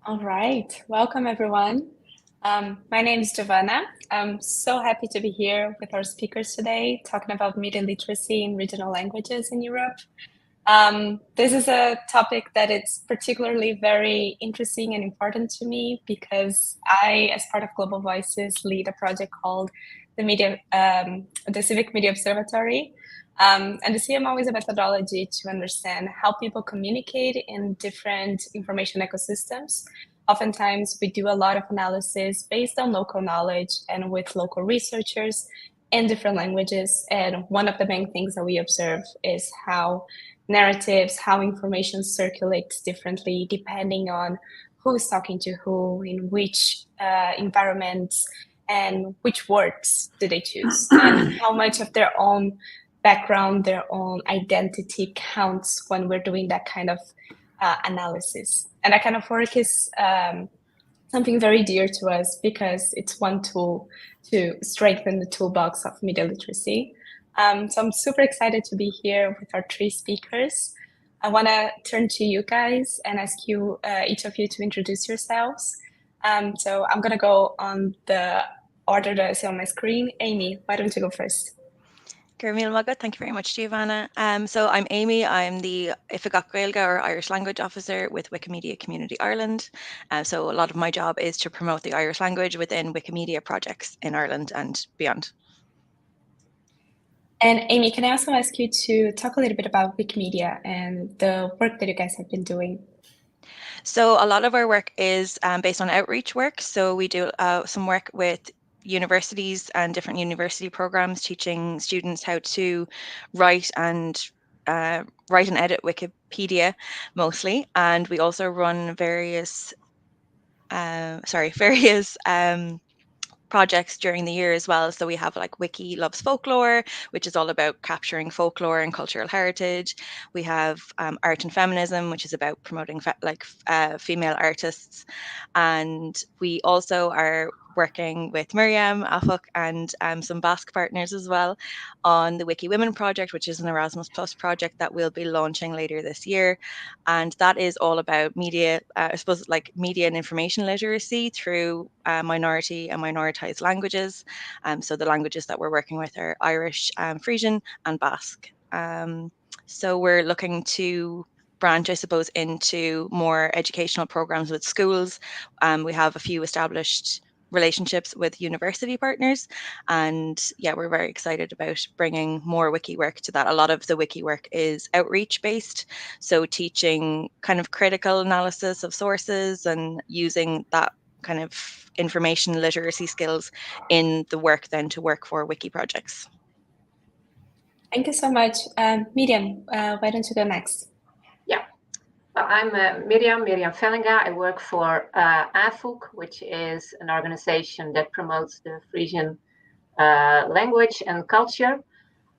All right, welcome everyone. My name is Giovanna. I'm so happy to be here with our speakers today, talking about media literacy in regional languages in Europe. This is a topic that it's particularly very interesting and important to me because I, as part of Global Voices, lead a project called the Civic Media Observatory. And the CMO is a methodology to understand how people communicate in different information ecosystems. Oftentimes, we do a lot of analysis based on local knowledge and with local researchers in different languages. And one of the main things that we observe is how narratives, how information circulates differently depending on who's talking to who, in which environments, and which words do they choose, and how much of their own background, their own identity counts when we're doing that kind of analysis. And that kind of work is something very dear to us because it's one tool to strengthen the toolbox of media literacy. So I'm super excited to be here with our three speakers. I want to turn to you guys and ask you, each of you, to introduce yourselves. So I'm going to go on the order that I see on my screen. Amy, why don't you go first? Thank you very much, Giovanna. So I'm Amy. I'm the Ifigach Gaeilge or Irish Language Officer with Wikimedia Community Ireland. So a lot of my job is to promote the Irish language within Wikimedia projects in Ireland and beyond. And Amy, can I also ask you to talk a little bit about Wikimedia and the work that you guys have been doing? So a lot of our work is based on outreach work. So we do some work with universities and different university programs, teaching students how to write and edit Wikipedia mostly. And we also run various projects during the year as well. So we have like Wiki Loves Folklore, which is all about capturing folklore and cultural heritage. We have Art and Feminism, which is about promoting female artists. And we also are working with Miriam, Afuk, and some Basque partners as well on the Wiki Women project, which is an Erasmus Plus project that we'll be launching later this year. And that is all about media, I suppose, like media and information literacy through minority and minoritized languages. So the languages that we're working with are Irish, Frisian, and Basque. So we're looking to branch, I suppose, into more educational programs with schools. We have a few established relationships with university partners, and yeah, we're very excited about bringing more wiki work to that. A lot of the wiki work is outreach based, so teaching kind of critical analysis of sources and using that kind of information literacy skills in the work then to work for wiki projects. Thank you so much. Miriam, why don't you go next? Yeah, well, I'm Miriam Vellinga. I work for AFUC, which is an organization that promotes the Frisian language and culture.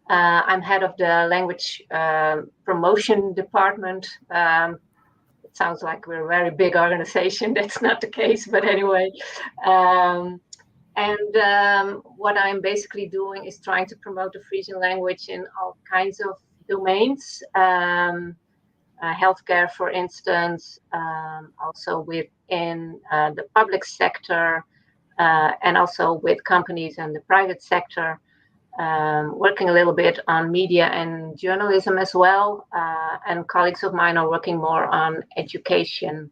I'm head of the language promotion department. It sounds like we're a very big organization. That's not the case, but anyway. What I'm basically doing is trying to promote the Frisian language in all kinds of domains. Healthcare, for instance, also within the public sector, and also with companies and the private sector. Working a little bit on media and journalism as well. And colleagues of mine are working more on education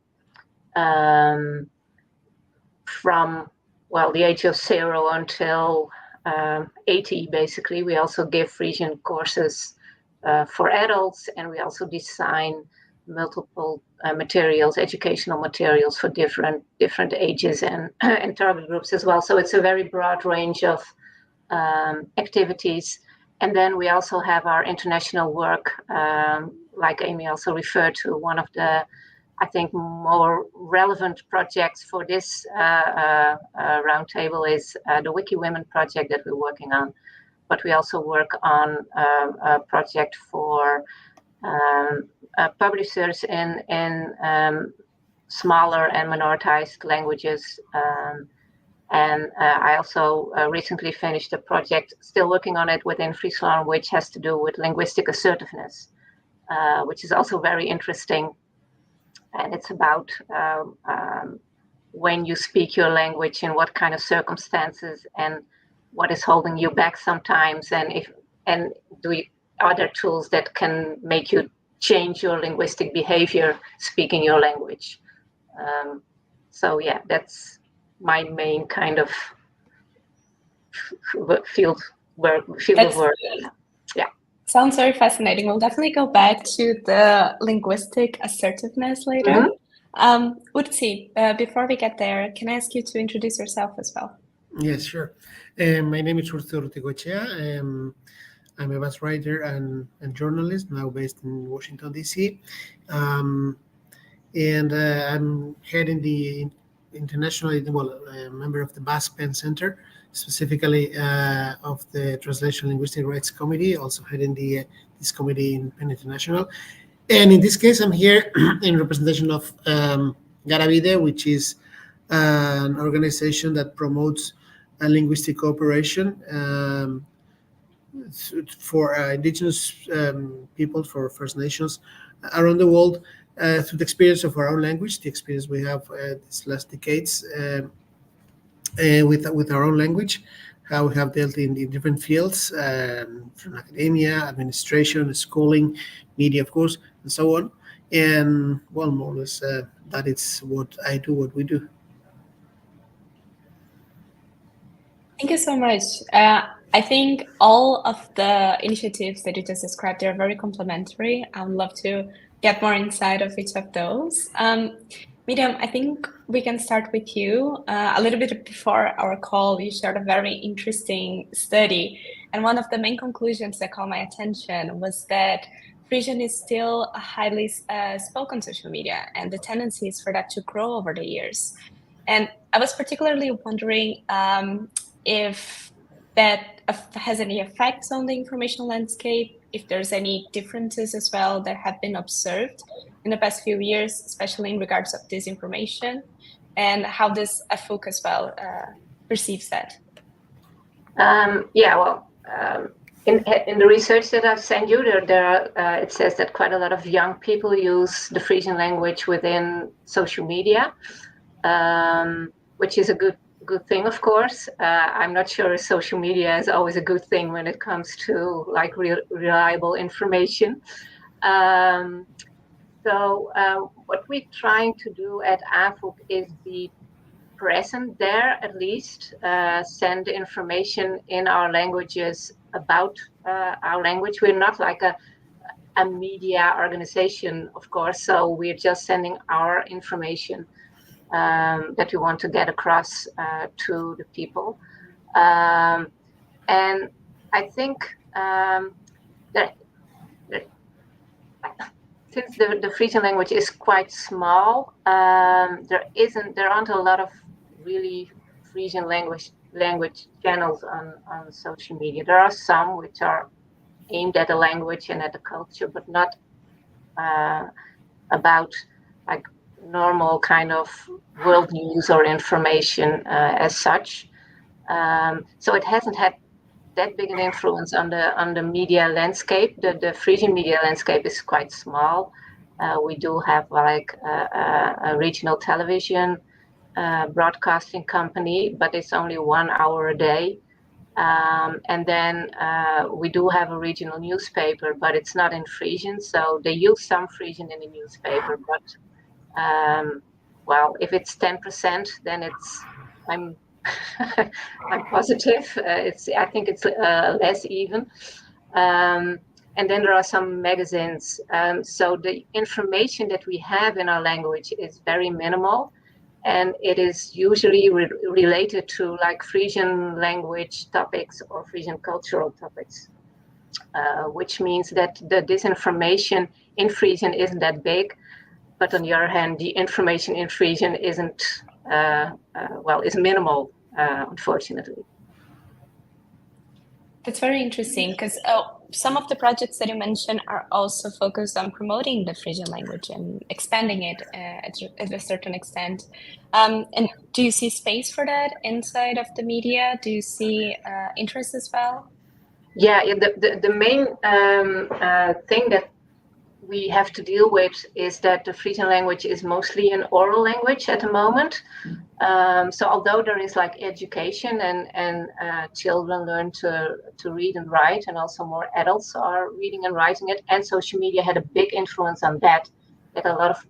from, well, the age of 0 until 80, basically. We also give Frisian courses for adults, and we also design multiple materials, educational materials for different ages and target groups as well. So it's a very broad range of activities. And then we also have our international work, like Amy also referred to. One of the, I think, more relevant projects for this roundtable is the Wiki Women project that we're working on. But we also work on a project for publishers in smaller and minoritized languages. And I also recently finished a project, still working on it within Friesland, which has to do with linguistic assertiveness, which is also very interesting. and it's about when you speak your language, in what kind of circumstances, and what is holding you back sometimes, and are there tools that can make you change your linguistic behavior speaking your language. So yeah, that's my main kind of field of work. Yeah. Sounds very fascinating. We'll definitely go back to the linguistic assertiveness later. Urtzi, before we get there, can I ask you to introduce yourself as well? Yes, sure. My name is Urtzi Urticoechea. I'm a Basque writer and journalist, now based in Washington, D.C. And I'm heading the international, a member of the Basque Pen Center, specifically of the Translation Linguistic Rights Committee, also heading this committee in Pen International. And in this case, I'm here in representation of Garavide, which is an organization that promotes linguistic cooperation for indigenous people, for First Nations around the world, through the experience of our own language, the experience we have these last decades with our own language, how we have dealt in different fields, from academia, administration, schooling, media, of course, and so on. And well, more or less, that is what I do, what we do. Thank you so much. I think all of the initiatives that you just described, they're very complementary. I would love to get more insight of each of those. Miriam, I think we can start with you. A little bit before our call, you shared a very interesting study. And one of the main conclusions that caught my attention was that Frisian is still a highly spoken social media, and the tendency is for that to grow over the years. And I was particularly wondering if that has any effects on the information landscape, if there's any differences as well that have been observed in the past few years, especially in regards of disinformation, and how this FOOC as well perceives that. In the research that I've sent you, it says that quite a lot of young people use the Frisian language within social media, which is a good thing, of course. I'm not sure social media is always a good thing when it comes to like reliable information. So what we're trying to do at AFOC is be present there, at least send information in our languages about our language. We're not like a media organization, of course, so we're just sending our information that we want to get across to the people. And I think that since the Frisian language is quite small, there aren't a lot of really Frisian language channels on social media. There are some which are aimed at the language and at the culture, but not about like normal kind of world news or information as such. So it hasn't had that big an influence on the media landscape. The Frisian media landscape is quite small. We do have like a regional television broadcasting company, but it's only 1 hour a day. And then we do have a regional newspaper, but it's not in Frisian. So they use some Frisian in the newspaper, but well, if it's 10%, then I'm positive. I think it's less even. And then there are some magazines. So the information that we have in our language is very minimal, and it is usually related to like Frisian language topics or Frisian cultural topics, which means that the disinformation in Frisian isn't that big. But on the other hand, the information in Frisian isn't, is minimal, unfortunately. That's very interesting because some of the projects that you mentioned are also focused on promoting the Frisian language and expanding it at a certain extent. And do you see space for that inside of the media? Do you see interest as well? Yeah, the main thing that we have to deal with is that the Frisian language is mostly an oral language at the moment. So although there is like education and children learn to read and write, and also more adults are reading and writing it, and social media had a big influence on that a lot of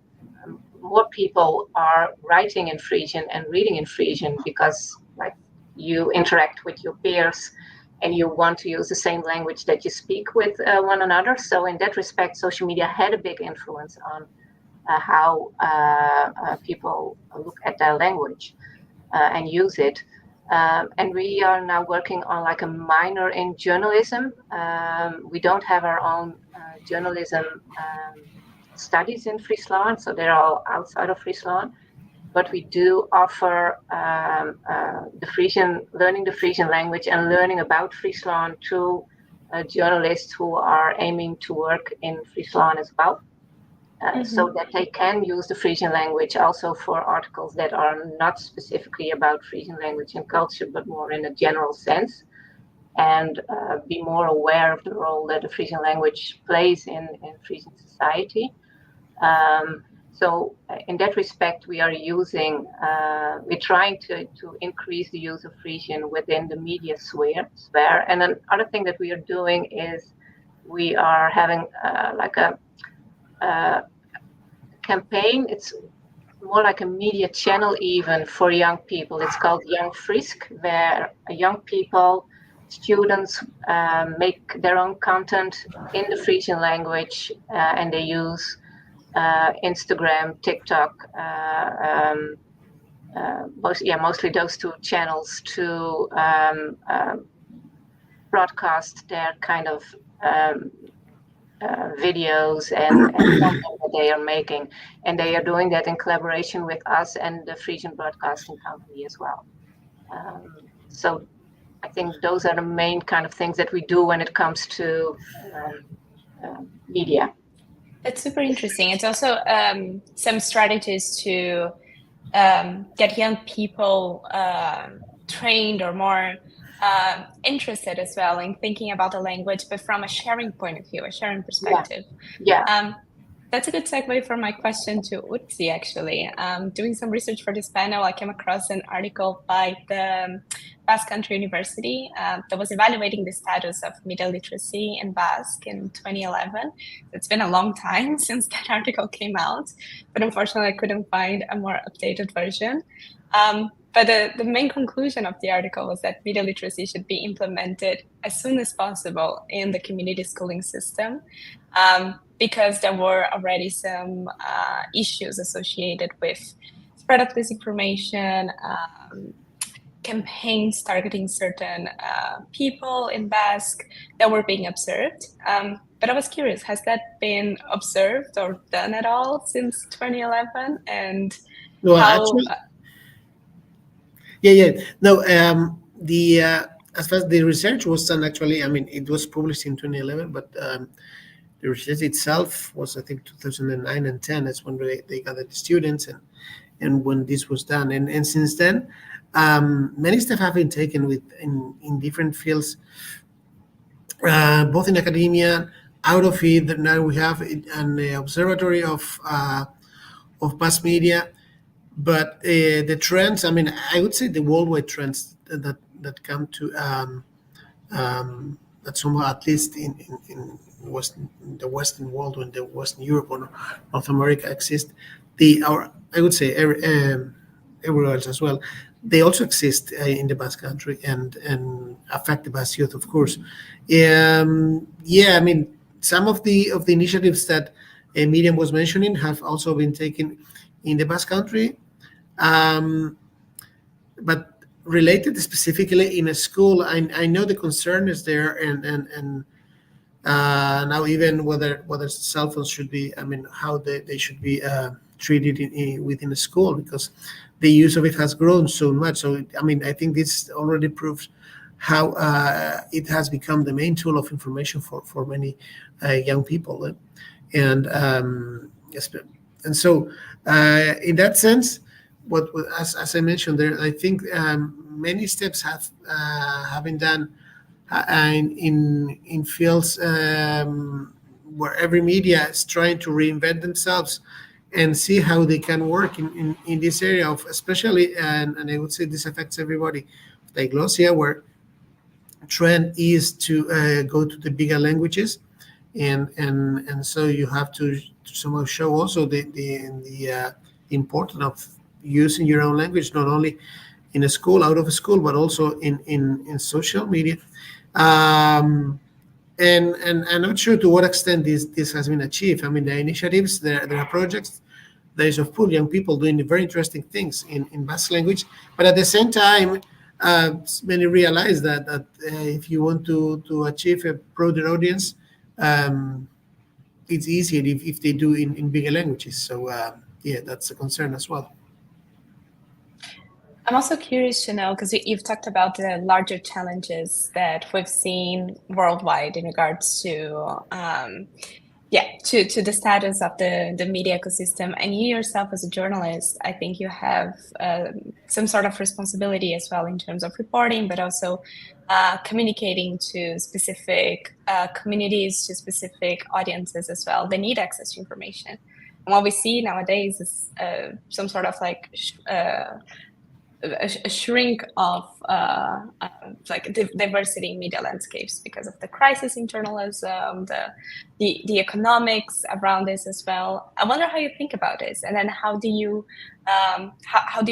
more people are writing in Frisian and reading in Frisian because like you interact with your peers and you want to use the same language that you speak with one another. So in that respect, social media had a big influence on how people look at their language and use it. And we are now working on like a minor in journalism. We don't have our own journalism studies in Friesland, so they're all outside of Friesland. But we do offer the Frisian, learning the Frisian language and learning about Friesland to journalists who are aiming to work in Friesland as well. So that they can use the Frisian language also for articles that are not specifically about Frisian language and culture, but more in a general sense, and be more aware of the role that the Frisian language plays in Frisian society. So in that respect, we are using, we're trying to increase the use of Frisian within the media sphere. And another thing that we are doing is we are having like a campaign. It's more like a media channel even for young people. It's called Young Frisk, where young people, students make their own content in the Frisian language, and they use Instagram, TikTok, mostly those two channels to broadcast their kind of videos and content that they are making. And they are doing that in collaboration with us and the Frisian Broadcasting Company as well. So I think those are the main kind of things that we do when it comes to media. That's super interesting. It's also some strategies to get young people trained or more interested as well in thinking about the language, but from a sharing point of view, a sharing perspective. Yeah. That's a good segue for my question to Utsi, actually. Doing some research for this panel, I came across an article by the Basque Country University that was evaluating the status of media literacy in Basque in 2011. It's been a long time since that article came out, but unfortunately I couldn't find a more updated version. But the main conclusion of the article was that media literacy should be implemented as soon as possible in the community schooling system, because there were already some issues associated with spread of disinformation, campaigns targeting certain people in Basque that were being observed. But I was curious, has that been observed or done at all since 2011? And No, how... actually, yeah. No, the as far as the research was done, actually, I mean, it was published in 2011, but the research itself was, I think, 2009 and 10. That's when they gathered the students and when this was done. And since then, many steps have been taken in different fields, both in academia, out of it. Now we have an observatory of mass media. But the trends, I mean, I would say the worldwide trends that come to that somehow, at least in the Western world, or in the Western Europe or North America exist, I would say everywhere else as well. They also exist in the Basque Country and affect the Basque youth, of course. I mean, some of the initiatives that Miriam was mentioning have also been taken in the Basque Country, but related specifically in a school, I know the concern is there, and now even whether cell phones should be, I mean, how they should be treated within a school, because the use of it has grown so much. So I mean, I think this already proves how it has become the main tool of information for many young people, and so in that sense, as I mentioned there, I think many steps have been done in fields where every media is trying to reinvent themselves and see how they can work in this area of, especially, and I would say this affects everybody, diglossia, where trend is to go to the bigger languages, and so you have to somehow show also the importance of using your own language, not only in a school, out of a school, but also in social media. And I'm not sure to what extent this has been achieved. I mean, there are initiatives, there are projects. There is, of course, young people doing very interesting things in Basque language, but at the same time, many realize that if you want to achieve a broader audience, it's easier if they do in bigger languages. So yeah, that's a concern as well. I'm also curious to know, because you've talked about the larger challenges that we've seen worldwide in regards to to the status of the media ecosystem. And you yourself as a journalist, I think you have some sort of responsibility as well in terms of reporting, but also communicating to specific communities, to specific audiences as well. They need access to information. And what we see nowadays is some sort of like a shrink of like diversity in media landscapes because of the crisis in journalism, the economics around this as well. I wonder how you think about this, and then how do you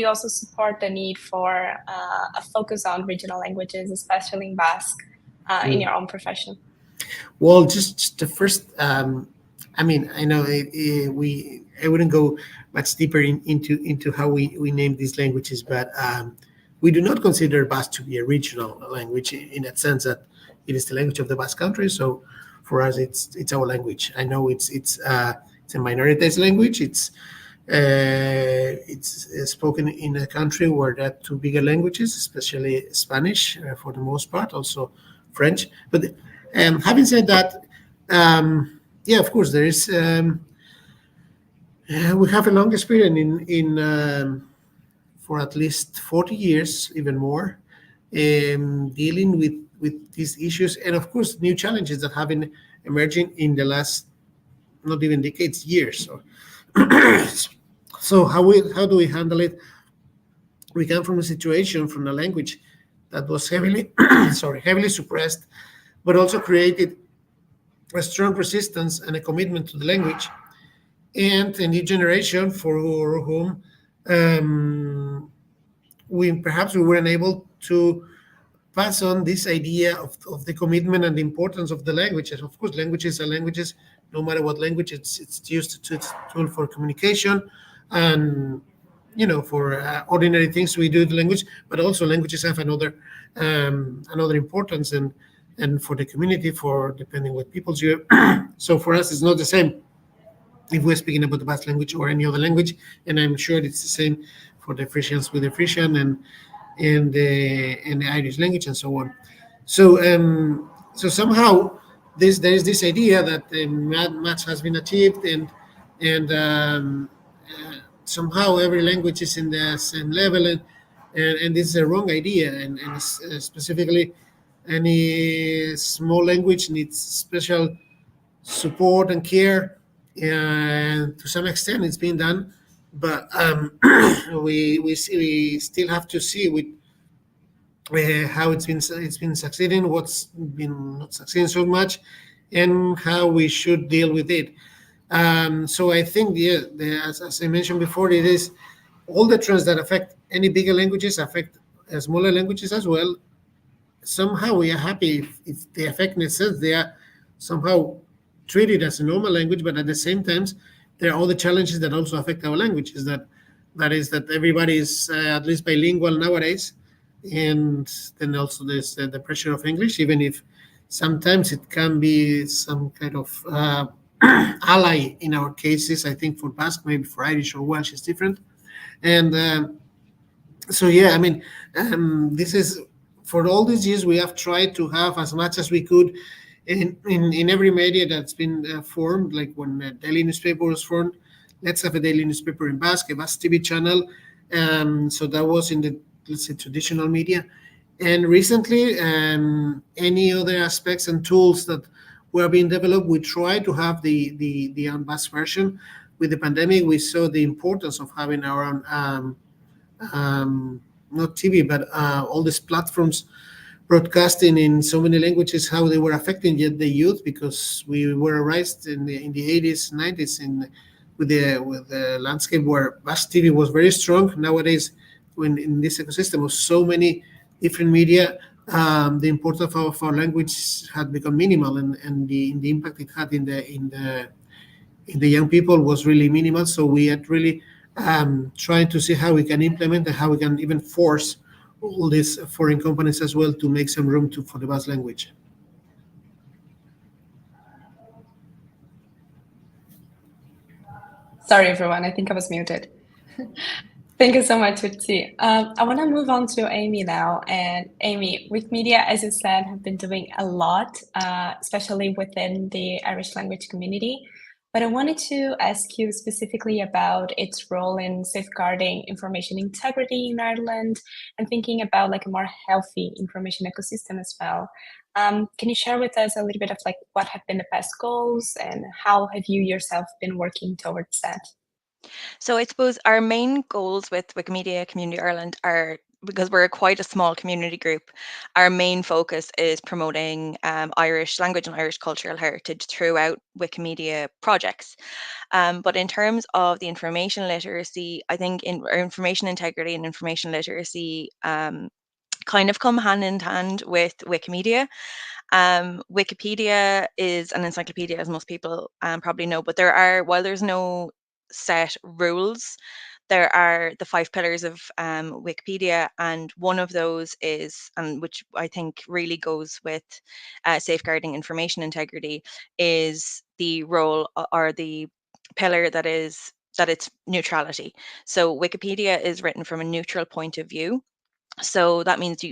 also support the need for a focus on regional languages, especially in Basque, in your own profession? Well, just the first. I mean, I know I wouldn't go much deeper into how we name these languages, but we do not consider Basque to be a regional language in that sense that it is the language of the Basque country. So for us, it's our language. I know it's a minoritized language. It's spoken in a country where there are two bigger languages, especially Spanish for the most part, also French. But having said that. Yeah, of course, there is. We have a long experience in for at least 40 years, even more, dealing with these issues, and of course, new challenges that have been emerging in the last, not even decades, years. So how do we handle it? We come from a situation, from a language that was heavily suppressed, but also created a strong resistance and a commitment to the language, and a new generation for whom we weren't able to pass on this idea of the commitment and the importance of the language. And of course, languages are languages, no matter what language it's used to. It's a tool for communication and for ordinary things we do with language, but also languages have another importance and for the community, for depending what peoples you have. So for us, it's not the same if we're speaking about the Basque language or any other language, and I'm sure it's the same for the Frisians with the Frisian and the Irish language and so on. So somehow there is this idea that much has been achieved, and somehow every language is in the same level, and this is a wrong idea, and specifically. Any small language needs special support and care, and to some extent it's being done, but we still have to see with how it's been succeeding, what's been not succeeding so much, and how we should deal with it. So I think as I mentioned before, it is all the trends that affect any bigger languages affect smaller languages as well. Somehow we are happy if they affect in a sense they are somehow treated as a normal language, but at the same time there are all the challenges that also affect our languages. That is that everybody is at least bilingual nowadays, and then also there's the pressure of English, even if sometimes it can be some kind of ally in our cases. I think for Basque, maybe for Irish or Welsh is different, and so yeah, I mean, this is. For all these years, we have tried to have as much as we could in every media that's been formed. Like when the daily newspaper was formed, let's have a daily newspaper in Basque, a Basque TV channel. So that was in the, let's say, traditional media. And recently, any other aspects and tools that were being developed. We tried to have the unBasque version. With the pandemic, we saw the importance of having our own not TV, but all these platforms broadcasting in so many languages, how they were affecting yet the youth, because we were raised in the 80s, 90s with the landscape where Basque TV was very strong. Nowadays, when in this ecosystem of so many different media, the importance of our language had become minimal, and the impact it had in the young people was really minimal. So we had really trying to see how we can implement and how we can even force all these foreign companies as well to make some room for the Basque language. Sorry, everyone. I think I was muted. Thank you so much, Utsi. I want to move on to Amy now. And Amy, Wikimedia, as you said, have been doing a lot, especially within the Irish language community. But I wanted to ask you specifically about its role in safeguarding information integrity in Ireland and thinking about like a more healthy information ecosystem as well. Can you share with us a little bit of like what have been the past goals and how have you yourself been working towards that? So I suppose our main goals with Wikimedia Community Ireland are, because we're quite a small community group, our main focus is promoting Irish language and Irish cultural heritage throughout Wikimedia projects. But in terms of the information literacy, I think information integrity and information literacy kind of come hand in hand with Wikimedia. Wikipedia is an encyclopedia, as most people probably know, but while there's no set rules, there are the 5 pillars of Wikipedia, and one of those is, and which I think really goes with safeguarding information integrity, is the role or the pillar that it's neutrality. So Wikipedia is written from a neutral point of view. So that means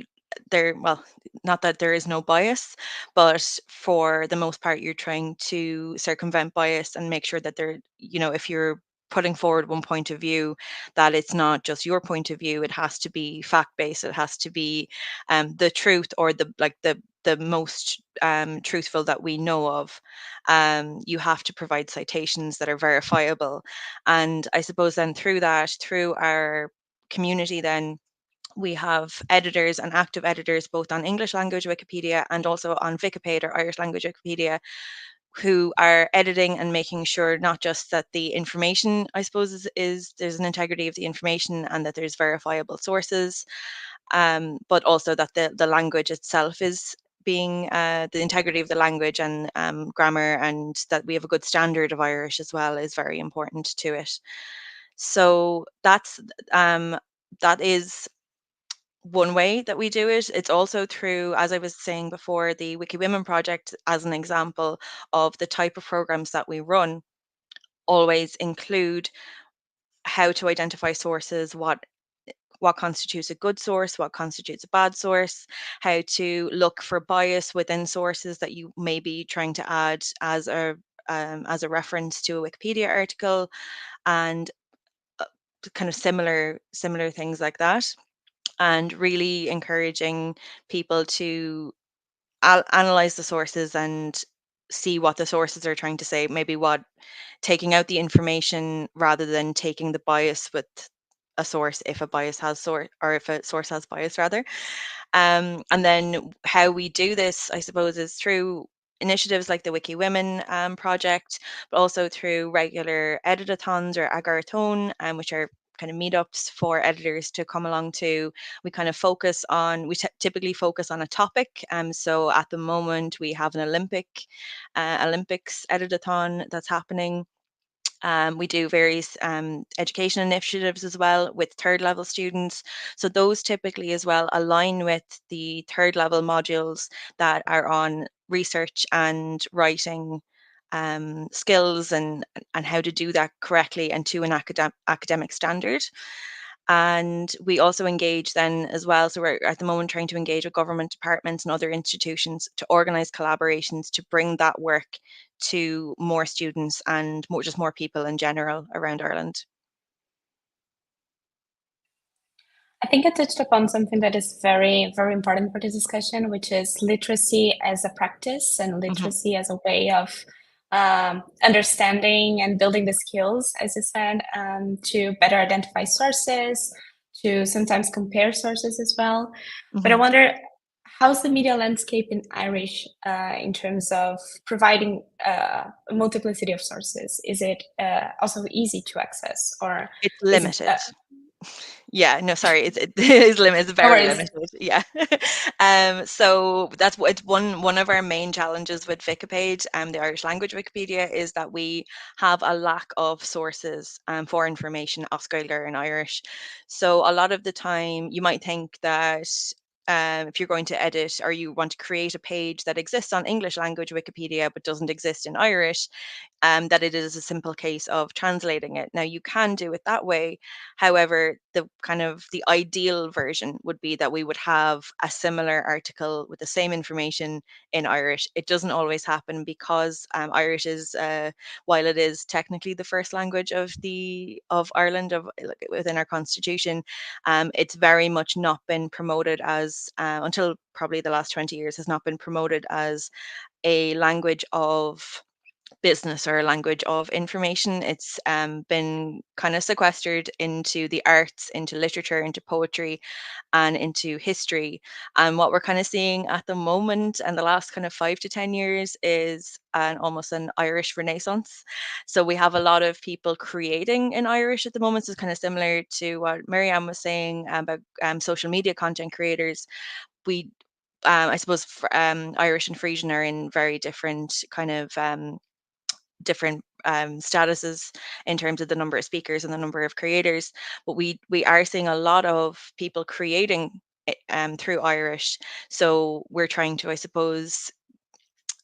well, not that there is no bias, but for the most part, you're trying to circumvent bias and make sure that if you're putting forward one point of view, that it's not just your point of view. It has to be fact-based. It has to be the truth, or the most truthful that we know of. You have to provide citations that are verifiable. And I suppose then through our community, then we have editors and active editors both on English language Wikipedia and also on Wikipedia, or Irish language Wikipedia, who are editing and making sure not just that the information, I suppose, is there's an integrity of the information and that there's verifiable sources, but also that the language itself is being the integrity of the language and grammar, and that we have a good standard of Irish as well is very important to it. So that is one way that we do it. It's also through, as I was saying before, the Wiki Women project, as an example of the type of programs that we run, always include how to identify sources, what constitutes a good source, what constitutes a bad source, how to look for bias within sources that you may be trying to add as a reference to a Wikipedia article, and kind of similar things like that. And really encouraging people to analyze the sources and see what the sources are trying to say, maybe taking out the information rather than taking the bias with a source, if if a source has bias rather. And then how we do this, I suppose, is through initiatives like the Wiki Women project, but also through regular editathons or agarathon, which are kind of meetups for editors to come along to. We kind of typically focus on a topic. So at the moment we have an Olympics editathon that's happening. We do various education initiatives as well with third level students. So those typically as well align with the third level modules that are on research and writing skills and how to do that correctly and to an academic standard. And we also engage then as well. So we're at the moment trying to engage with government departments and other institutions to organize collaborations to bring that work to more students and more people in general around Ireland. I think I touched upon something that is very, very important for this discussion, which is literacy as a practice and literacy as a way of understanding and building the skills, as you said, to better identify sources, to sometimes compare sources as well. But I wonder, how's the media landscape in Irish in terms of providing a multiplicity of sources? Is it also easy to access, or it's limited? Yeah, no, sorry, it is limited. It's very limited. Yeah. So that's what it's one of our main challenges with Wikipage and the Irish language Wikipedia is that we have a lack of sources for information Oscailgar in Irish. So a lot of the time you might think that if you're going to edit or you want to create a page that exists on English language Wikipedia but doesn't exist in Irish, that it is a simple case of translating it. Now you can do it that way. However, the ideal version would be that we would have a similar article with the same information in Irish. It doesn't always happen because Irish is, while it is technically the first language of Ireland within our constitution, it's very much not been promoted as until probably the last 20 years has not been promoted as a language of business or a language of information. It's been kind of sequestered into the arts, into literature, into poetry, and into history. And what we're kind of seeing at the moment and the last kind of 5 to 10 years is almost an Irish renaissance. So we have a lot of people creating in Irish at the moment. So it's kind of similar to what Miriam was saying about social media content creators. I suppose Irish and Frisian are in very different kind of different statuses in terms of the number of speakers and the number of creators, but we are seeing a lot of people creating through Irish. So we're trying to, I suppose,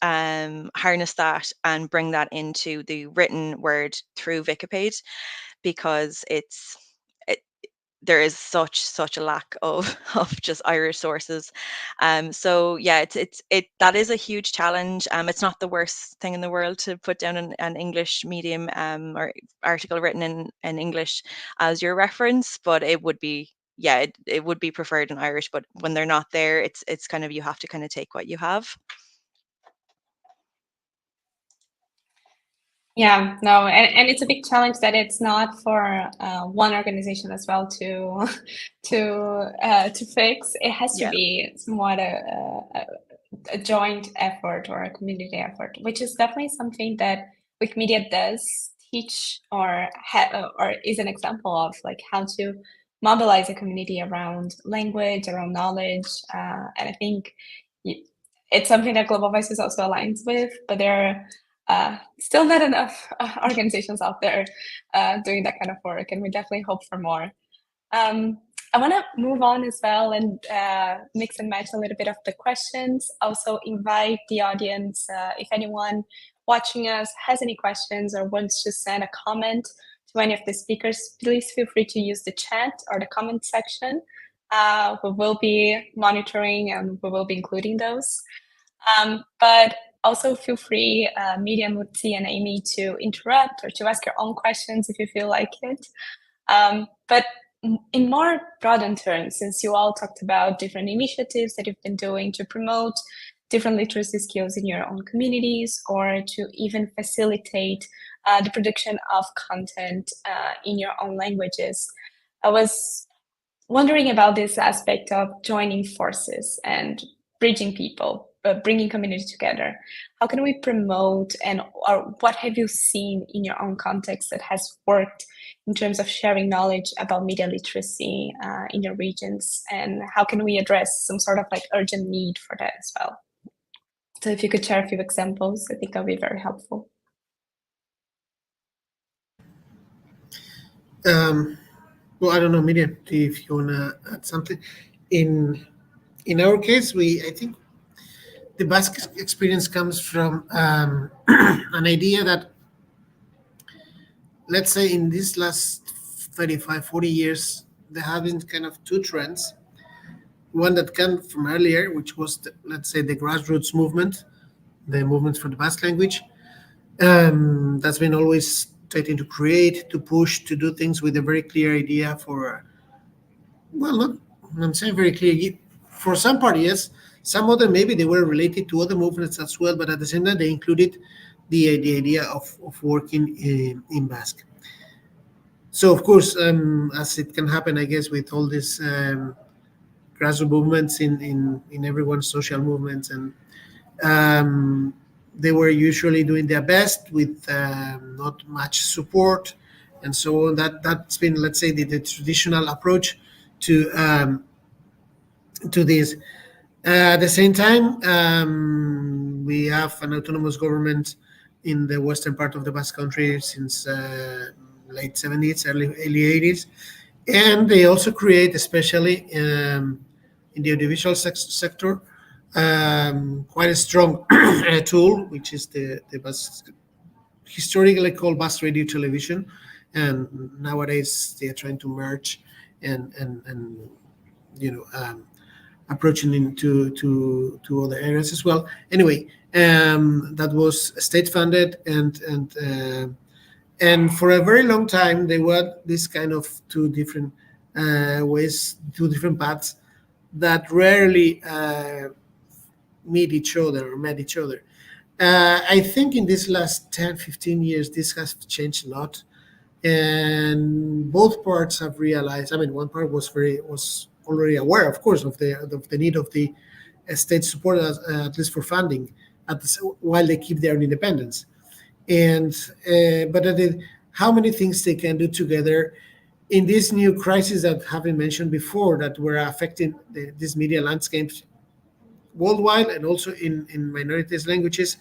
harness that and bring that into the written word through Wikipage, because there is such a lack of just Irish sources. So yeah, that is a huge challenge. It's not the worst thing in the world to put down an English medium or article written in English as your reference, but it would be it would be preferred in Irish. But when they're not there, it's kind of, you have to kind of take what you have. Yeah, no, and it's a big challenge that it's not for one organization as well to fix. It has to be somewhat a joint effort or a community effort, which is definitely something that Wikimedia does teach or is an example of, like how to mobilize a community around language, around knowledge, and I think it's something that Global Voices also aligns with, but there are still not enough organizations out there doing that kind of work, and we definitely hope for more. I want to move on as well and mix and match a little bit of the questions. Also invite the audience, if anyone watching us has any questions or wants to send a comment to any of the speakers, please feel free to use the chat or the comment section. We will be monitoring and we will be including those. But also feel free, Miriam, Mutsi, and Amy, to interrupt or to ask your own questions if you feel like it. But in more broad terms, since you all talked about different initiatives that you've been doing to promote different literacy skills in your own communities, or to even facilitate the production of content in your own languages, I was wondering about this aspect of joining forces and bridging people, bringing community together. How can we promote, or what have you seen in your own context that has worked in terms of sharing knowledge about media literacy in your regions, and how can we address some sort of like urgent need for that as well? So if you could share a few examples, I think that would be very helpful. Well, I don't know, Miriam, if you want to add something. In our case, I think the Basque experience comes from an idea that, let's say, in these last 35, 40 years, there have been kind of two trends. One that came from earlier, which was, let's say, the grassroots movement, the movement for the Basque language. That's been always trying to create, to push, to do things with a very clear idea for well, not, I'm saying very clearly, for some part, yes. Some other, maybe they were related to other movements as well, but at the same time, they included the idea of working in Basque. So, of course, as it can happen, I guess, with all these grassroots movements in everyone's social movements, and um, they were usually doing their best with not much support and so on. That's been, let's say, the traditional approach to this. At the same time, we have an autonomous government in the western part of the Basque Country since late 70s, early 80s. And they also create, especially in the audiovisual sector, quite a strong tool, which is the Basque, historically called Basque Radio Television. And nowadays they are trying to merge and you know, approaching into to other areas as well. Anyway, that was state funded, and for a very long time they were this kind of two different ways, two different paths that rarely meet each other or met each other. I think in these last 10, 15 years, this has changed a lot. And both parts have realized, I mean, one part was already aware, of course, of the need of the state support, at least for funding, while they keep their independence. And but how many things they can do together in this new crisis that have been mentioned before, that were affecting these media landscapes worldwide and also in minorities languages.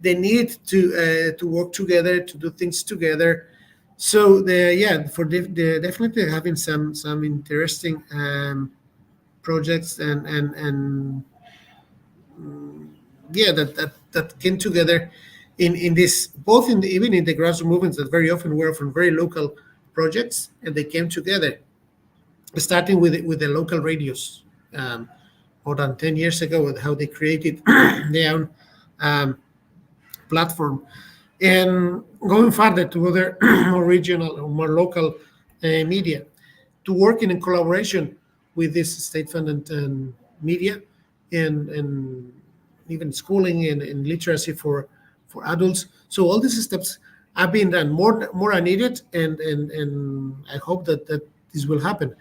They need to work together, to do things together. So they're definitely having some interesting projects and that came together in this, both in even in the grassroots movements that very often were from very local projects, and they came together, starting with the local radios. More than 10 years ago, with how they created their own platform, and going further to other more regional or more local media, to working in collaboration with this state-funded media, and even schooling and literacy for adults. So all these steps have been done. More are needed, and I hope that this will happen.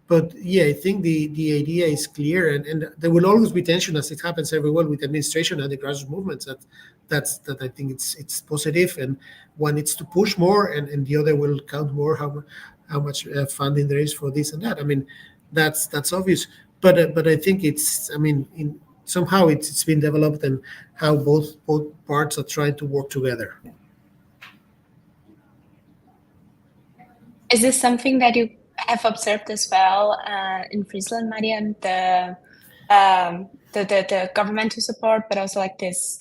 But yeah, I think the idea is clear, and there will always be tension, as it happens everywhere with administration and the grassroots movements. That I think it's positive, and one needs to push more, and the other will count more how much funding there is for this and that. I mean, that's obvious. But I think it's, I mean, somehow it's been developed, and how both parts are trying to work together. Is this something that you have observed as well in Friesland, Marian, the governmental support, but also like this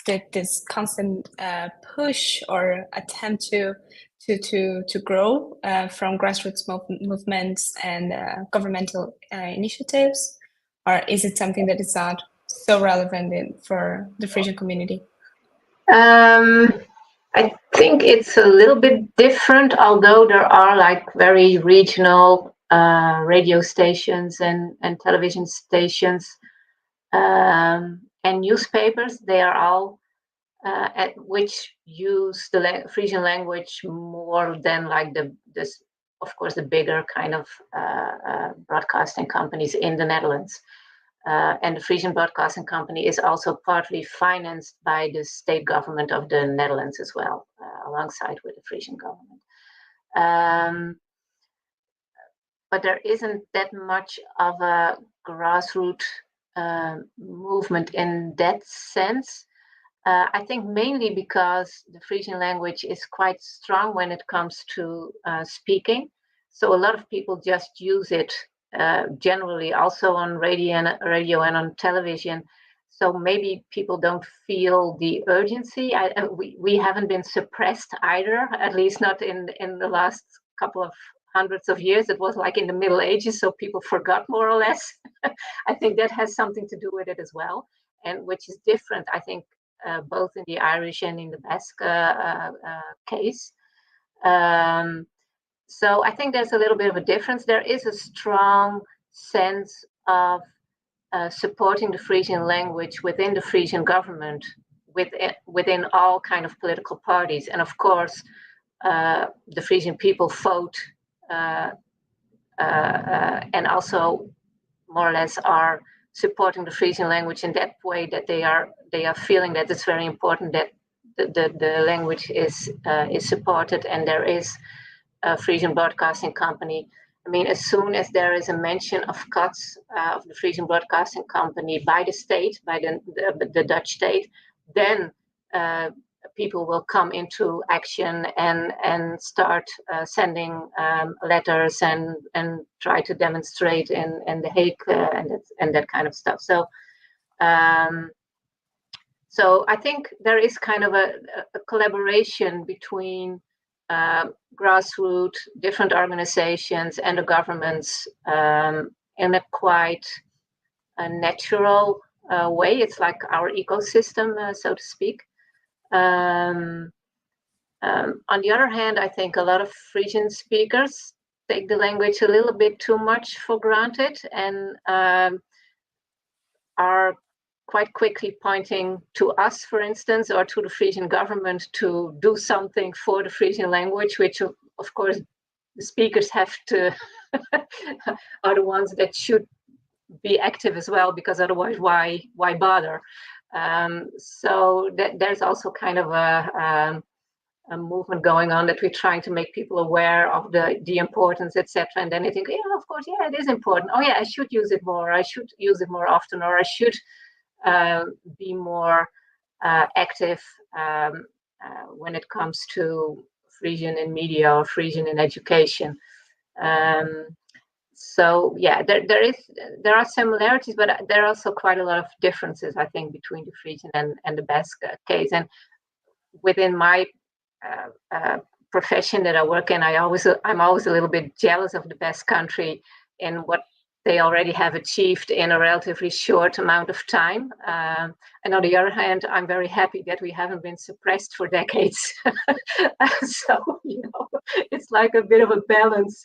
constant push or attempt to grow from grassroots movements and governmental initiatives, or is it something that is not so relevant for the Frisian community? I think it's a little bit different, although there are like very regional radio stations and television stations and newspapers. They are all at which use the Frisian language more than like this, of course, the bigger kind of broadcasting companies in the Netherlands. And the Frisian Broadcasting Company is also partly financed by the state government of the Netherlands as well, alongside with the Frisian government. But there isn't that much of a grassroots movement in that sense. I think mainly because the Frisian language is quite strong when it comes to speaking. So a lot of people just use it generally, also on radio and on television. So maybe people don't feel the urgency. We haven't been suppressed either, at least not in the last couple of hundreds of years. It was like in the Middle Ages, so people forgot more or less. I think that has something to do with it as well, and which is different, I think, both in the Irish and in the Basque case. So I think there's a little bit of a difference. There is a strong sense of supporting the Frisian language within the Frisian government, within all kind of political parties. And of course, the Frisian people vote and also more or less are supporting the Frisian language in that way, that they are feeling that it's very important that the language is supported, and there is a Frisian broadcasting company. I mean, as soon as there is a mention of cuts of the Frisian broadcasting company by the state, by the Dutch state, then people will come into action and start sending letters and try to demonstrate in The Hague and that kind of stuff. So so I think there is kind of a collaboration between grassroots, different organizations, and the governments in a quite natural way. It's like our ecosystem, so to speak. On the other hand, I think a lot of Frisian speakers take the language a little bit too much for granted and are quite quickly pointing to us, for instance, or to the Frisian government to do something for the Frisian language, which of course the speakers have to are the ones that should be active as well, because otherwise why bother? So there's also kind of a movement going on that we're trying to make people aware of the importance, etc. And then they think, yeah, of course, yeah, it is important. Oh yeah, I should use it more. I should use it more often, or I should be more active when it comes to Frisian in media or Frisian in education. So yeah, there are similarities, but there are also quite a lot of differences, I think, between the Frisian and the Basque case. And within my profession that I work in, I'm always a little bit jealous of the Basque country in what they already have achieved in a relatively short amount of time. And on the other hand, I'm very happy that we haven't been suppressed for decades. So, it's like a bit of a balance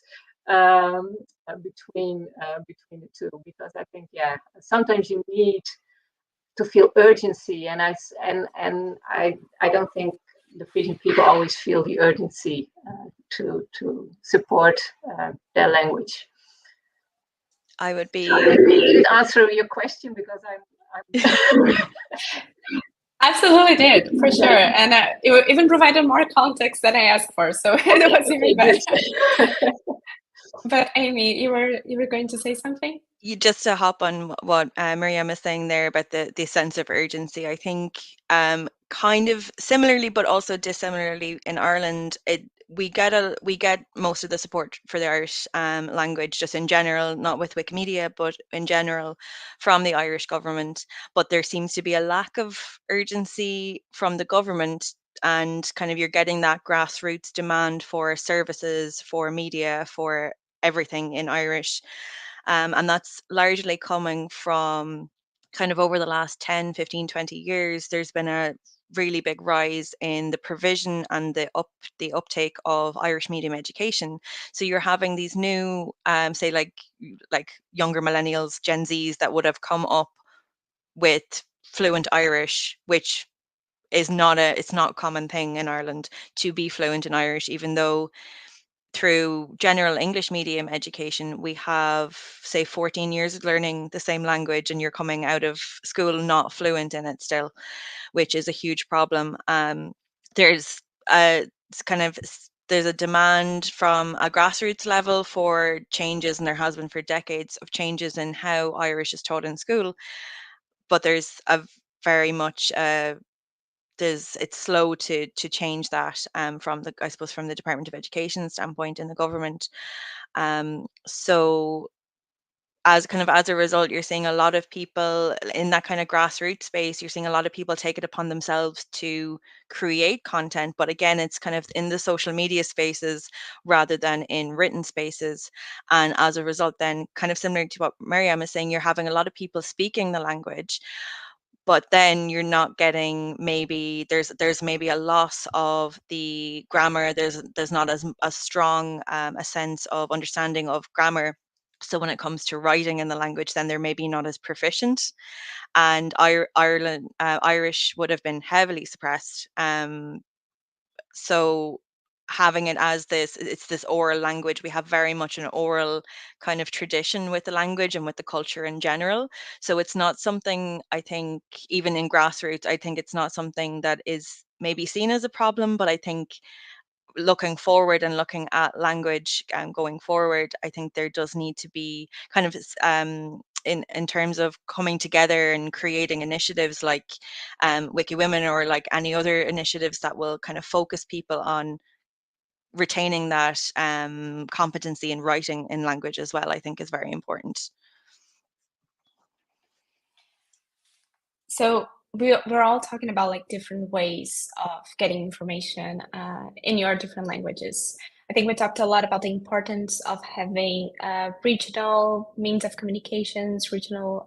between the two, because I think, yeah, sometimes you need to feel urgency, and I don't think the Frisian people always feel the urgency to support their language. I would be. I didn't answer your question because I'm Absolutely did, for sure. And it even provided more context than I asked for, so it was even better. But Amy, you were going to say something? Just to hop on what Miriam is saying there about the sense of urgency, I think kind of similarly, but also dissimilarly in Ireland, we get most of the support for the Irish language just in general, not with Wikimedia, but in general from the Irish government. But there seems to be a lack of urgency from the government, and kind of you're getting that grassroots demand for services, for media, for everything in Irish. And that's largely coming from kind of over the last 10, 15, 20 years, there's been a really big rise in the provision and the uptake of Irish medium education. So you're having these new, say like younger millennials, Gen Zs, that would have come up with fluent Irish, which is it's not a common thing in Ireland to be fluent in Irish, even though through general English medium education, we have, say, 14 years of learning the same language, and you're coming out of school not fluent in it still, which is a huge problem. There's a demand from a grassroots level for changes, and there has been for decades of changes in how Irish is taught in school. But there's a very much it's slow to change that from the Department of Education standpoint in the government. So as a result, you're seeing a lot of people in that kind of grassroots space. You're seeing a lot of people take it upon themselves to create content, but again, it's kind of in the social media spaces rather than in written spaces. And as a result, then kind of similar to what Miriam is saying, you're having a lot of people speaking the language, but then you're not getting, maybe there's maybe a loss of the grammar. There's not as strong a sense of understanding of grammar. So when it comes to writing in the language, then they're maybe not as proficient. And Irish would have been heavily suppressed. So having it as it's this oral language, we have very much an oral kind of tradition with the language and with the culture in general. So it's not something, I think, even in grassroots, I think it's not something that is maybe seen as a problem, but I think looking forward and looking at language going forward, I think there does need to be kind of in terms of coming together and creating initiatives like Wiki Women, or like any other initiatives that will kind of focus people on retaining that competency in writing in language as well, I think is very important. So we're all talking about like different ways of getting information in your different languages. I think we talked a lot about the importance of having regional means of communications, regional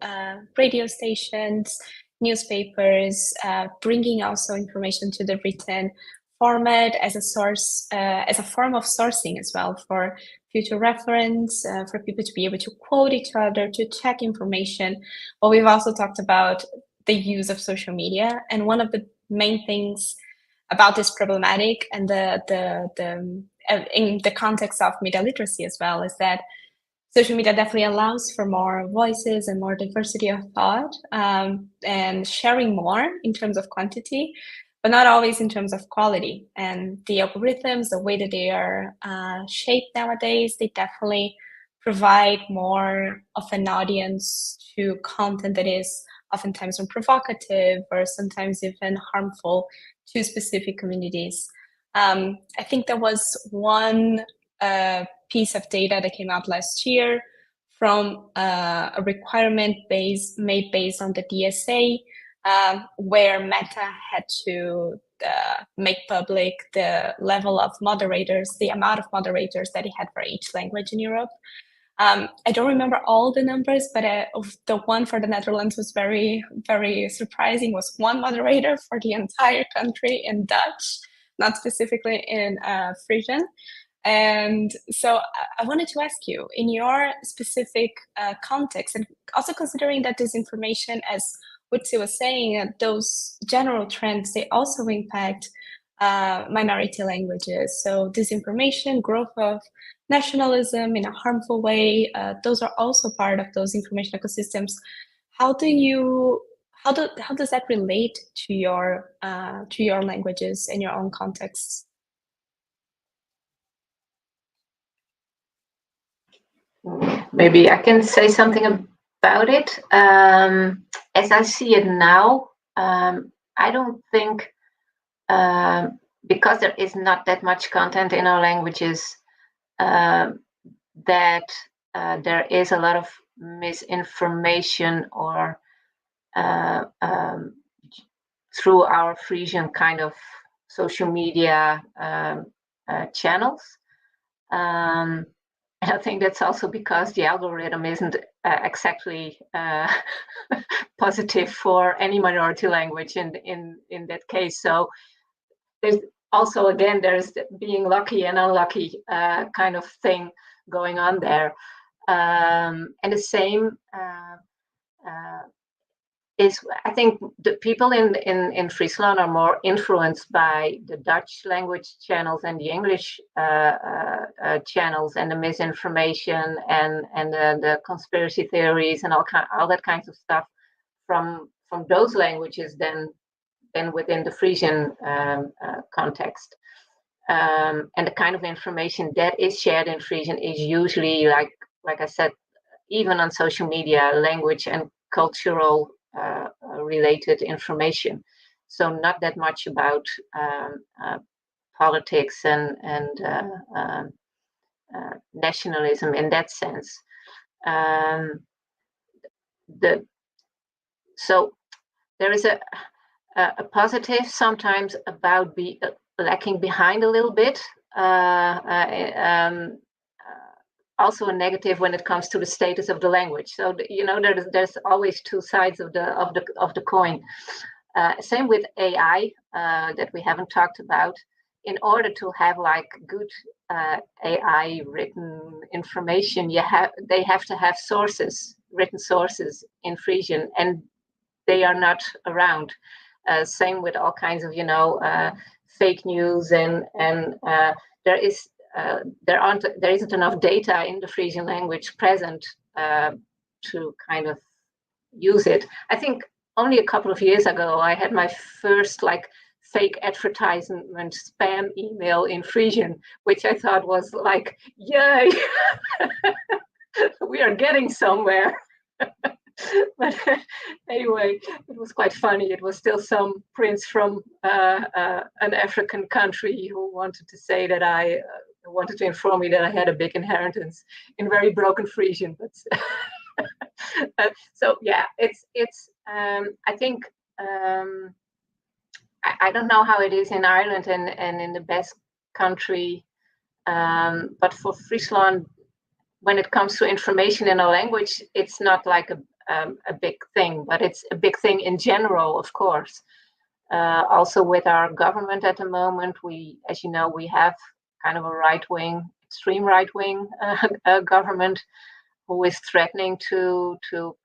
radio stations, newspapers, bringing also information to the written format as a source, as a form of sourcing as well for future reference, for people to be able to quote each other, to check information. But we've also talked about the use of social media, and one of the main things about this problematic and in the context of media literacy as well is that social media definitely allows for more voices and more diversity of thought, and sharing more in terms of quantity, but not always in terms of quality. And the algorithms, the way that they are shaped nowadays, they definitely provide more of an audience to content that is oftentimes provocative or sometimes even harmful to specific communities. I think there was one piece of data that came out last year from a requirement made based on the DSA, where Meta had to make public the level of moderators, the amount of moderators that it had for each language in Europe. I don't remember all the numbers, but the one for the Netherlands was very, very surprising. Was one moderator for the entire country in Dutch, not specifically in Frisian. And so I wanted to ask you, in your specific context, and also considering that this information, as Wutsi was saying, those general trends, they also impact minority languages. So disinformation, growth of nationalism in a harmful way, those are also part of those information ecosystems. How does that relate to your languages in your own contexts? Maybe I can say something about it. As I see it now, I don't think, because there is not that much content in our languages, that there is a lot of misinformation or through our Frisian kind of social media channels. And I think that's also because the algorithm isn't exactly positive for any minority language in that case. So there's also, again, there's being lucky and unlucky kind of thing going on there. And the same is, I think the people in Friesland are more influenced by the Dutch language channels and the English channels, and the misinformation and the conspiracy theories and all that kinds of stuff from those languages than within the Frisian context. And the kind of information that is shared in Frisian is usually, like I said, even on social media, language and cultural related information. So not that much about politics and nationalism in that sense. So there is a positive sometimes about lacking behind a little bit. Also a negative when it comes to the status of the language. So there's always two sides of the coin. Same with AI that we haven't talked about. in order to have like good AI written information, they have to have sources, written sources in Frisian, and they are not around. Same with all kinds of fake news, and there is there isn't enough data in the Frisian language present to kind of use it. I think only a couple of years ago I had my first like fake advertisement spam email in Frisian, which I thought was like, yay, we are getting somewhere. But anyway, it was quite funny. It was still some prince from an African country who wanted to say that I wanted to inform me that I had a big inheritance in very broken Frisian. But so yeah, it's I think I don't know how it is in Ireland and in the Basque country, but for Friesland, when it comes to information in a language, it's not like a big thing, but it's a big thing in general, of course. Also with our government at the moment, as you know, we have kind of a right-wing, extreme right-wing government who is threatening to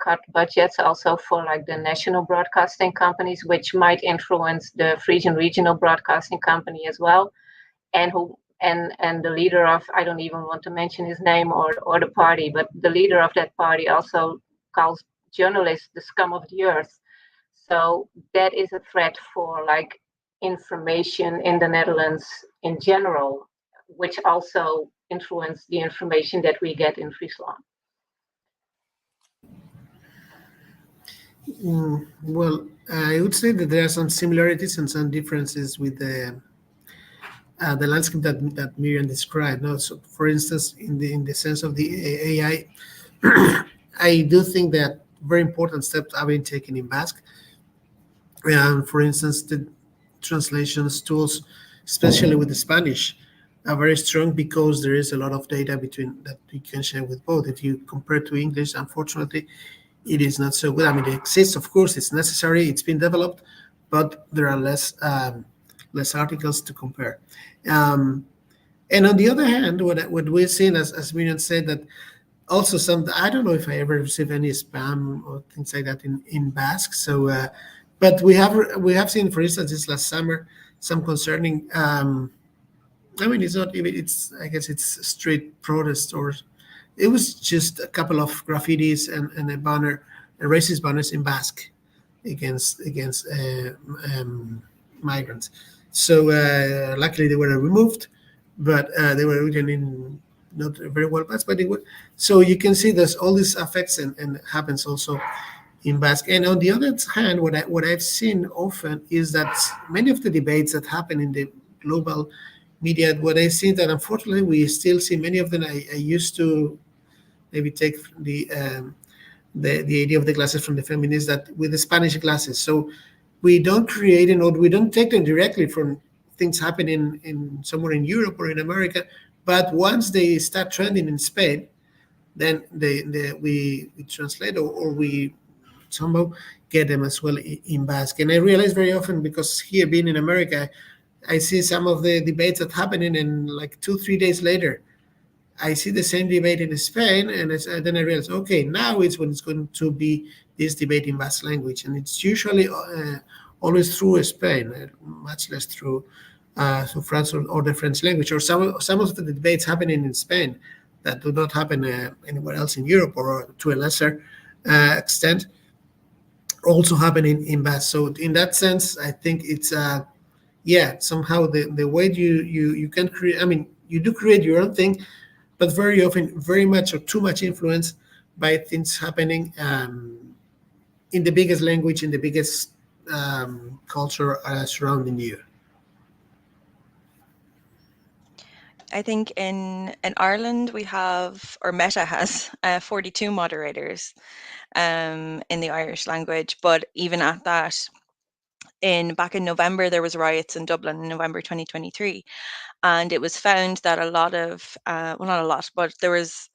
cut budgets also for like the national broadcasting companies, which might influence the Frisian regional broadcasting company as well, and the leader of, I don't even want to mention his name or the party, but the leader of that party also calls journalists the scum of the earth. So that is a threat for like information in the Netherlands in general, which also influence the information that we get in Friesland. Well, I would say that there are some similarities and some differences with the landscape that Miriam described. No? So, for instance, in the sense of the AI, I do think that very important steps are being taken in Basque. For instance, the translations tools, especially with the Spanish, are very strong because there is a lot of data between that you can share with both. If you compare to English, unfortunately, it is not so good. I mean, it exists, of course, it's necessary, it's been developed, but there are less articles to compare. And on the other hand, what we're seeing, as Miriam said, that also I don't know if I ever received any spam or things like that in Basque. So, but we have seen, for instance, this last summer, some concerning. I mean, it's not even. I guess it's street protest, or it was just a couple of graffitis and a banner, a racist banners in Basque against migrants. So luckily they were removed, but they were written in not very well passed. But so you can see there's all these effects and happens also in Basque. And on the other hand, what I've seen often is that many of the debates that happen in the global media, what I see that unfortunately we still see many of them. I used to maybe take the idea of the classes from the feminists, that with the Spanish classes. So we don't create or we don't take them directly from things happening in somewhere in Europe or in America, but once they start trending in Spain, then we translate or we somehow get them as well in Basque. And I realize very often, because here being in America, I see some of the debates that happening, and like 2-3 days later, I see the same debate in Spain, and then I realize, okay, now it's when it's going to be this debate in Basque language, and it's usually always through Spain, much less through France or the French language, or some of the debates happening in Spain that do not happen anywhere else in Europe, or to a lesser extent, also happen in Basque. So in that sense, I think it's somehow the way you can create. I mean, you do create your own thing, but very often, very much or too much influence by things happening in the biggest language, in the biggest culture surrounding you. I think in Ireland we have, or Meta has, 42 moderators in the Irish language. But even at that, back in November, there was riots in Dublin in November 2023, and it was found that a lot of, well, not a lot, but there was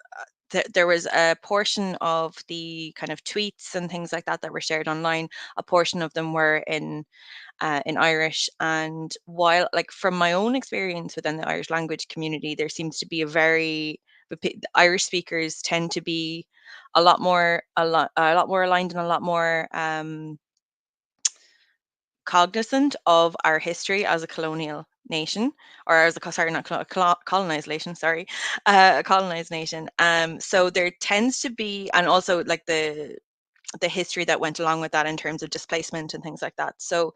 there was a portion of the kind of tweets and things like that that were shared online. A portion of them were in Irish, and while, like, from my own experience within the Irish language community, there seems to be Irish speakers tend to be a lot more aligned and a lot more cognizant of our history as a colonial nation, or as a colonized nation, a colonized nation. So there tends to be, and also like the history that went along with that in terms of displacement and things like that. So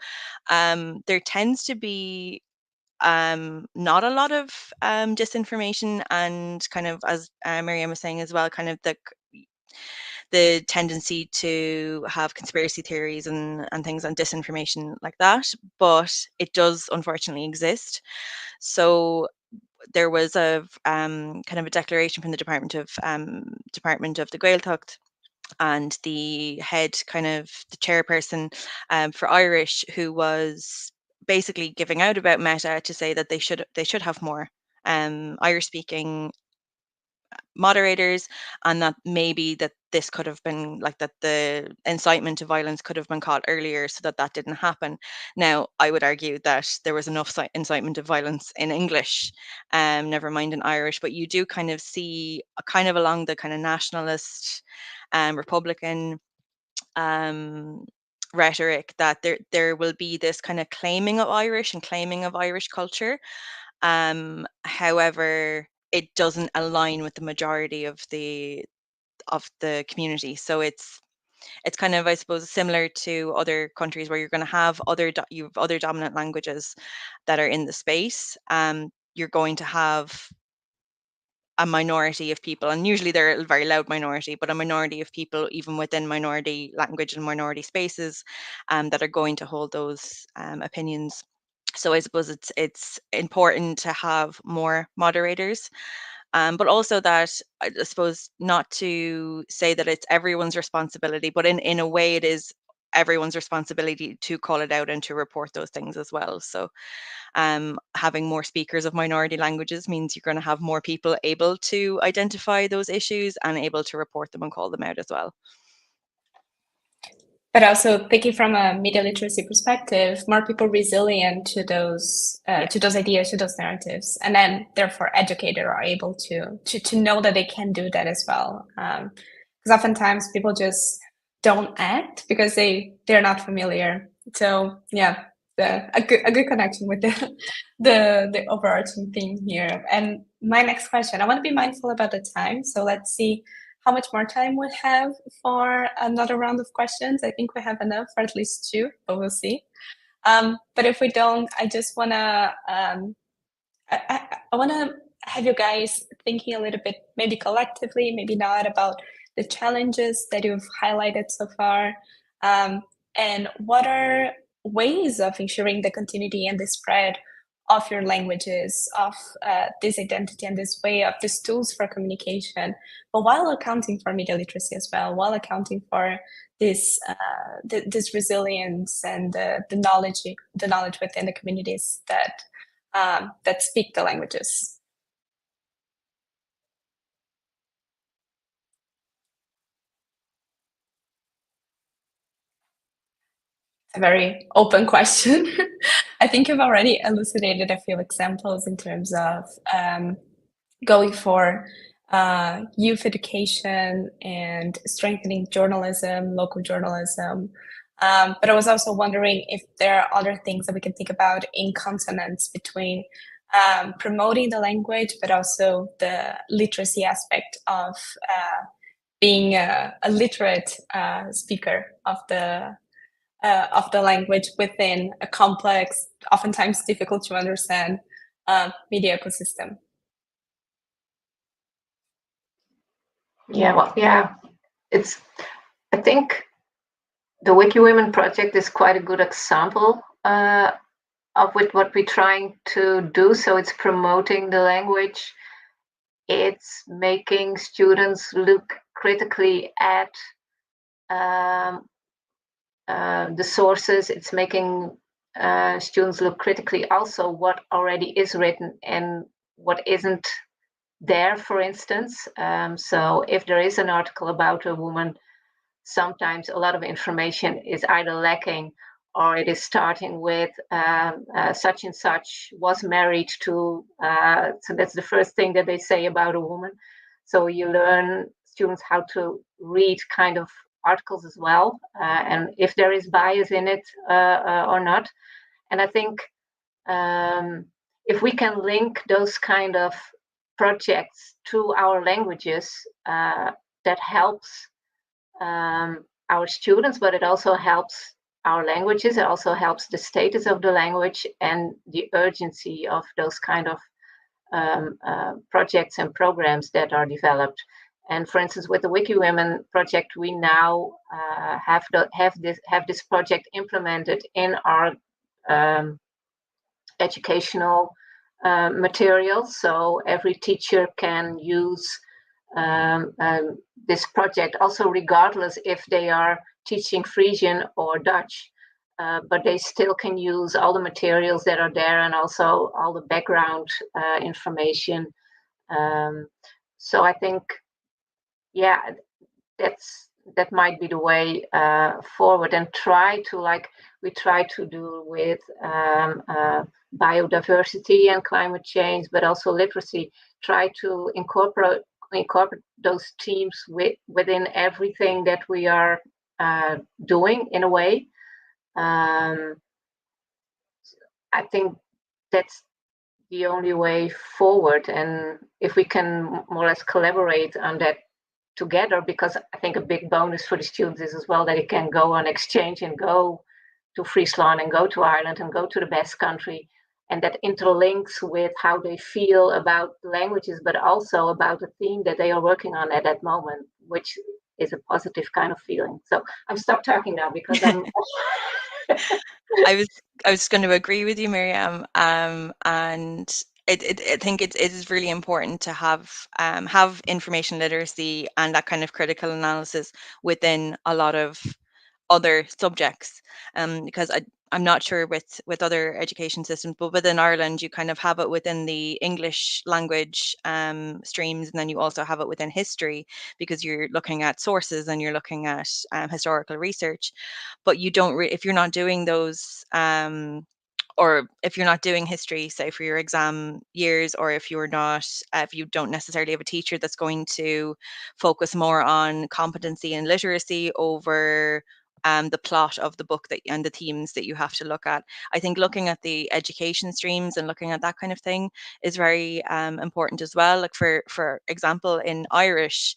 there tends to be not a lot of disinformation, and kind of, as Miriam was saying as well, kind of the tendency to have conspiracy theories and things and disinformation like that, but it does unfortunately exist. So there was a kind of a declaration from the Department of the Gaeltacht, and the head, kind of the chairperson for Irish, who was basically giving out about Meta to say that they should have more Irish speaking moderators, and that maybe that this could have been like that the incitement to violence could have been caught earlier, so that didn't happen. Now, I would argue that there was enough incitement of violence in English, never mind in Irish, but you do kind of see kind of along the kind of nationalist Republican rhetoric that there will be this kind of claiming of Irish and claiming of Irish culture. However, it doesn't align with the majority of the community. So it's kind of, I suppose, similar to other countries where you're going to have you have other dominant languages that are in the space. You're going to have a minority of people, and usually they're a very loud minority, but a minority of people even within minority language and minority spaces that are going to hold those opinions. So I suppose it's important to have more moderators, but also that, I suppose, not to say that it's everyone's responsibility, but in a way it is everyone's responsibility to call it out and to report those things as well. So having more speakers of minority languages means you're going to have more people able to identify those issues and able to report them and call them out as well. But also thinking from a media literacy perspective, more people resilient to those ideas, to those narratives, and then therefore educated are able to know that they can do that as well. Because oftentimes people just don't act because they're not familiar. So yeah, a good connection with the overarching theme here. And my next question, I want to be mindful about the time, so let's see how much more time we have for another round of questions. I think we have enough for at least 2, but we'll see. But if we don't, I just wanna I wanna have you guys thinking a little bit, maybe collectively, maybe not, about the challenges that you've highlighted so far, and what are ways of ensuring the continuity and the spread of your languages, of this identity and this way of these tools for communication, but while accounting for media literacy as well, while accounting for this this resilience and the knowledge within the communities that speak the languages. A very open question. I think you've already elucidated a few examples in terms of going for youth education and strengthening journalism, local journalism. But I was also wondering if there are other things that we can think about in consonance between promoting the language, but also the literacy aspect of being a literate speaker of the language within a complex, oftentimes difficult to understand media ecosystem. Yeah, well, yeah, I think the Wiki Women project is quite a good example of what we're trying to do. So it's promoting the language. It's making students look critically at the sources. It's making students look critically also what already is written and what isn't there, for instance. So if there is an article about a woman, sometimes a lot of information is either lacking, or it is starting with such and such was married to. So that's the first thing that they say about a woman. So you learn students how to read kind of articles as well, and if there is bias in it or not. And I think if we can link those kind of projects to our languages, that helps our students, but it also helps our languages. It also helps the status of the language and the urgency of those kind of projects and programs that are developed. And for instance, with the Wiki Women project, we now have this project implemented in our educational materials. So every teacher can use this project also, regardless if they are teaching Frisian or Dutch, but they still can use all the materials that are there and also all the background information. So I think, yeah, that might be the way forward, and we try to do with biodiversity and climate change, but also literacy, try to incorporate those themes within everything that we are doing in a way. I think that's the only way forward, and if we can more or less collaborate on that together, because I think a big bonus for the students is as well that they can go on exchange and go to Friesland and go to Ireland and go to the Basque country, and that interlinks with how they feel about languages, but also about the theme that they are working on at that moment, which is a positive kind of feeling. So I'm stop talking now because I'm. I was going to agree with you, Miriam, and I think it is really important to have information literacy and that kind of critical analysis within a lot of other subjects, because I'm not sure with other education systems, but within Ireland you kind of have it within the English language streams, and then you also have it within history, because you're looking at sources and you're looking at historical research. But you don't if you're not doing those or if you're not doing history, say for your exam years, or if you don't necessarily have a teacher that's going to focus more on competency and literacy over the plot of the book and the themes that you have to look at. I think looking at the education streams and looking at that kind of thing is very important as well. Like for example, in Irish,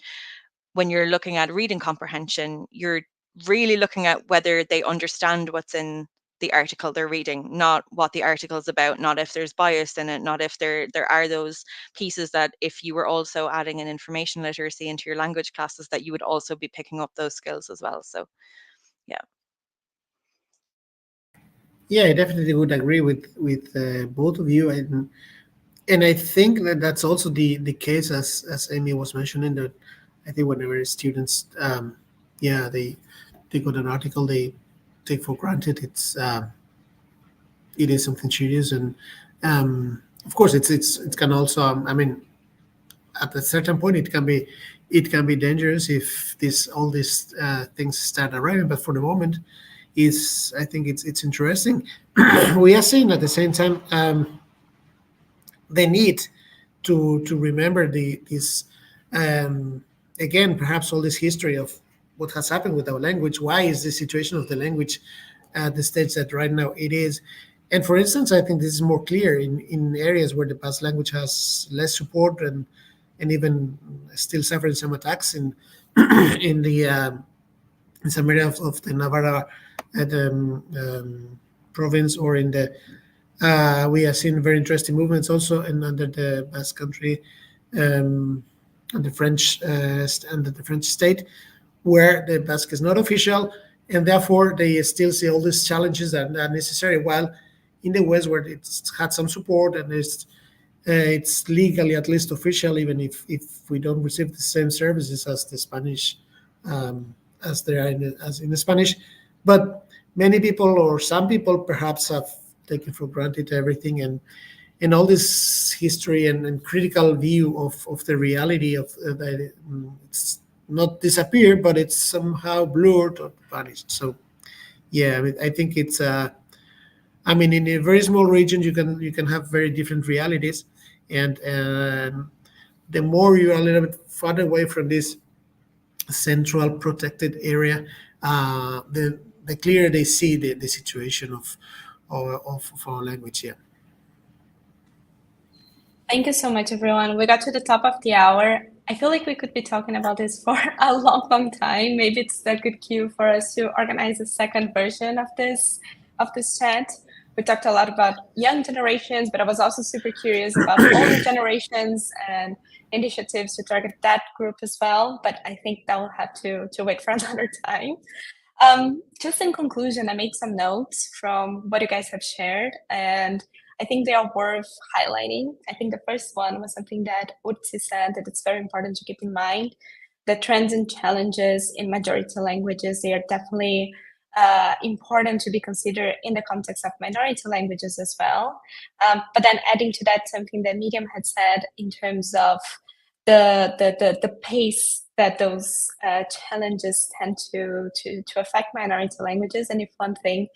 when you're looking at reading comprehension, you're really looking at whether they understand what's in the article they're reading, not what the article is about, not if there's bias in it, not if there are those pieces that if you were also adding an information literacy into your language classes, that you would also be picking up those skills as well. So yeah. Yeah, I definitely would agree with both of you, and I think that that's also the case as Amy was mentioning, that I think whenever students, they got an article, they take for granted it is something serious, and of course it can also I mean, at a certain point it can be dangerous if all these things start arriving, but for the moment I think it's interesting. We are seeing at the same time the need to remember this again, perhaps all this history of what has happened with our language. Why is the situation of the language at the stage that right now it is? And for instance, I think this is more clear in areas where the Basque language has less support and even still suffering some attacks in in some area of the Navarra province, or in the we have seen very interesting movements also under the Basque country and the French under the French state, where the Basque is not official, and therefore they still see all these challenges that are necessary. While in the West, where it's had some support and it's legally at least official, even if we don't receive the same services as the Spanish, as they are as in the Spanish, but many people or some people perhaps have taken for granted everything, and all this history and critical view of the reality of that it's not disappeared, but it's somehow blurred or vanished. So yeah, I mean, I think it's I mean, in a very small region, you can have very different realities, and the more you are a little bit farther away from this central protected area, the clearer they see the situation of our language here. Thank you so much, everyone. We got to the top of the hour. I feel like we could be talking about this for a long time. Maybe it's a good cue for us to organize a second version of this chat. We talked a lot about young generations, but I was also super curious about older generations and initiatives to target that group as well. But I think that will have to wait for another time. Just in conclusion, I made some notes from what you guys have shared, and I think they are worth highlighting. I think the first one was something that Utsi said, that it's very important to keep in mind. The trends and challenges in majority languages, they are definitely important to be considered in the context of minority languages as well. But then adding to that something that Miriam had said in terms of the pace that those challenges tend to affect minority languages. And if one thing,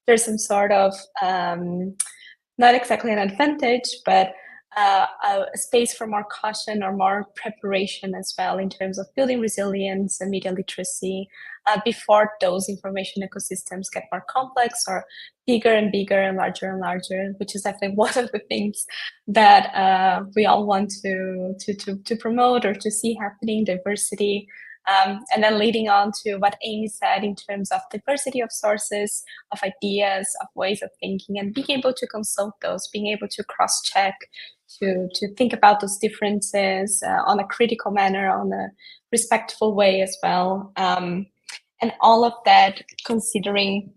there's some sort of not exactly an advantage, but a space for more caution or more preparation as well in terms of building resilience and media literacy before those information ecosystems get more complex or bigger and bigger and larger, which is definitely one of the things that we all want to promote or to see happening, diversity. And then leading on to what Amy said in terms of diversity of sources, of ideas, of ways of thinking, and being able to consult those, being able to cross-check, to think about those differences on a critical manner, on a respectful way as well. And all of that considering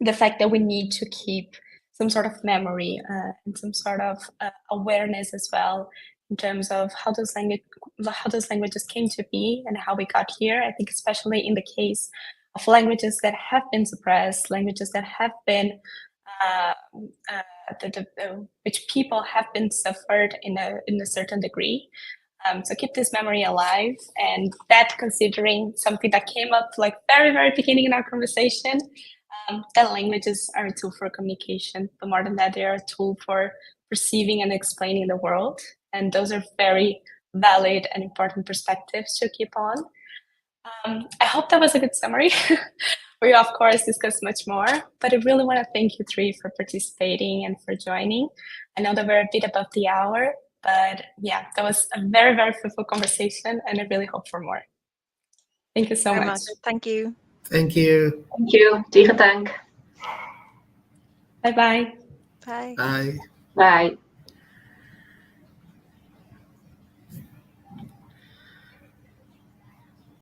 the fact that we need to keep some sort of memory and some sort of awareness as well in terms of how those languages came to be and how we got here. I think especially in the case of languages that have been suppressed, languages that have been which people have been suffered in a certain degree. So keep this memory alive, and that considering something that came up like very beginning in our conversation, that languages are a tool for communication, but more than that, they are a tool for perceiving and explaining the world. And those are very valid and important perspectives to keep on. I hope that was a good summary. We, of course, discussed much more, but I really want to thank you three for participating and for joining. I know that we're a bit above the hour, but yeah, that was a very fruitful conversation, and I really hope for more. Thank you so much. Thank you. Thank you. Thank you. Tegen dank. Bye-bye. Bye. Bye. Bye.